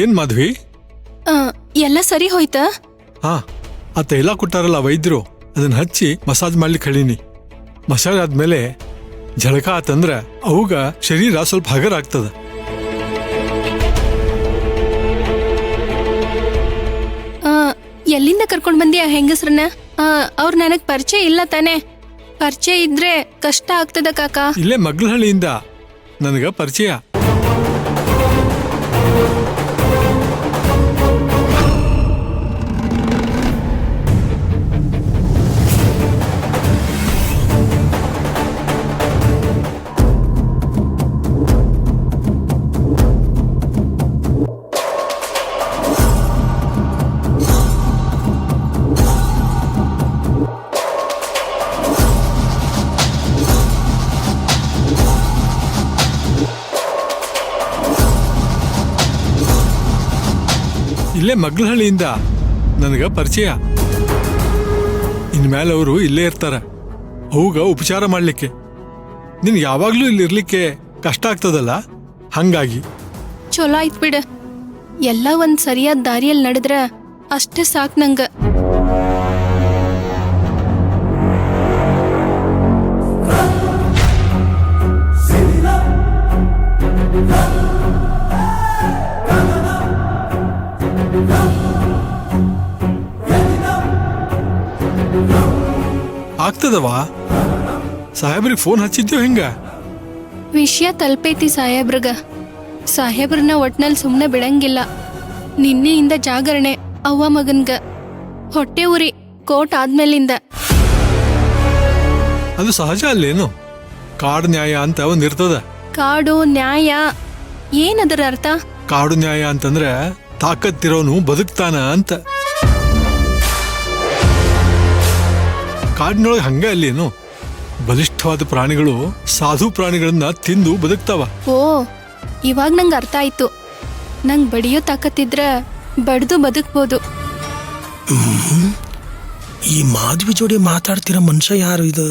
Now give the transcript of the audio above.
ಏನ್ ಮಾಧವಿ? ಎಲ್ಲ ಸರಿ ಹೋಯ್ತಾ? ಹಾ, ಆ ತೈಲ ಕೊಟ್ಟಾರಲ್ಲ ವೈದ್ಯರು, ಅದನ್ನ ಹಚ್ಚಿ ಮಸಾಜ್ ಮಾಡ್ಲಿಕ್ಕೆ ಹೇಳೀನಿ. ಮಸಾಜ್ ಆದ್ಮೇಲೆ ಝಳಕ ಆತಂದ್ರ ಅವಾಗ ಶರೀರ ಸ್ವಲ್ಪ ಹಗರ ಆಗ್ತದ. ಎಲ್ಲಿಂದ ಕರ್ಕೊಂಡ್ ಬಂದಿ ಆ ಹೆಂಗಸ್ರನ್ನ? ಅವ್ರು ನನಗ್ ಪರಿಚಯ ಇಲ್ಲ ತಾನೆ? ಪರಿಚಯ ಇದ್ರೆ ಕಷ್ಟ ಆಗ್ತದ ಕಾಕ. ಇಲ್ಲೇ ಮಗ್ಲಹಳ್ಳಿಯಿಂದ ನನಗ ಪರಿಚಯ. ಇಲ್ಲೇ ಮಗ್ಲಹಳ್ಳಿಯಿಂದ ನನಗ ಪರಿಚಯ. ಇನ್ಮೇಲೆ ಅವರು ಇಲ್ಲೇ ಇರ್ತಾರ, ಅವಾಗ ಉಪಚಾರ ಮಾಡ್ಲಿಕ್ಕೆ. ನಿನ್ ಯಾವಾಗ್ಲೂ ಇಲ್ಲಿ ಇರ್ಲಿಕ್ಕೆ ಕಷ್ಟ ಆಗ್ತದಲ್ಲ, ಹಂಗಾಗಿ. ಚಲೋ ಆಯ್ತು ಬಿಡ. ಎಲ್ಲ ಒಂದ್ ಸರಿಯಾದ ದಾರಿಯಲ್ಲಿ ನಡೆದ್ರ ಅಷ್ಟೇ ಸಾಕ್ ನಂಗ. ಆಗ್ತದವಾ? ಸಾಹೇಬ್ರಿಗೆ ಫೋನ್ ಹಚ್ಚಿದ್ದೇವ್ ಹೆಂಗ? ವಿಷಯ ತಲುಪೈತಿ ಸಾಹೇಬ್ರಗ. ಸಾಹೇಬ್ರನ್ನ ಒಟ್ನಲ್ಲಿ ಸುಮ್ನೆ ಬಿಡಂಗಿಲ್ಲ. ನಿನ್ನೆಯಿಂದ ಜಾಗರಣೆ ಅವ್ವ ಮಗನ್ಗ. ಹೊಟ್ಟೆ ಉರಿ ಕೋರ್ಟ್ ಆದ್ಮೇಲಿಂದ. ಅದು ಸಹಜ ಅಲ್ಲೇನು? ಕಾಡು ನ್ಯಾಯ ಅಂತ ಒಂದ್ ಇರ್ತದ. ಕಾಡು ನ್ಯಾಯ ಏನದರ ಅರ್ಥ? ಕಾಡು ನ್ಯಾಯ ಅಂತಂದ್ರೆ ತಾಕತ್ತಿರೋನು ಬದುಕ್ತಾನ ಅಂತ. ಕಾಡಿನೊಳಗೆ ಹಂಗ ಅಲ್ಲೇನು? ಬಲಿಷ್ಠವಾದ ಪ್ರಾಣಿಗಳು ಸಾಧು ಪ್ರಾಣಿಗಳನ್ನ ತಿಂದು ಬದುಕ್ತಾವ. ಓ, ಇವಾಗ ನಂಗೆ ಅರ್ಥ ಆಯ್ತು. ನಂಗೆ ಬಡಿಯೋ ತಾಕತ್ತಿದ್ರ ಬಡ್ದು ಬದುಕ್ಬೋದು. ಈ ಮಾಧವಿ ಜೋಡಿ ಮಾತಾಡ್ತಿರೋ ಮನುಷ್ಯ ಯಾರು ಇದು?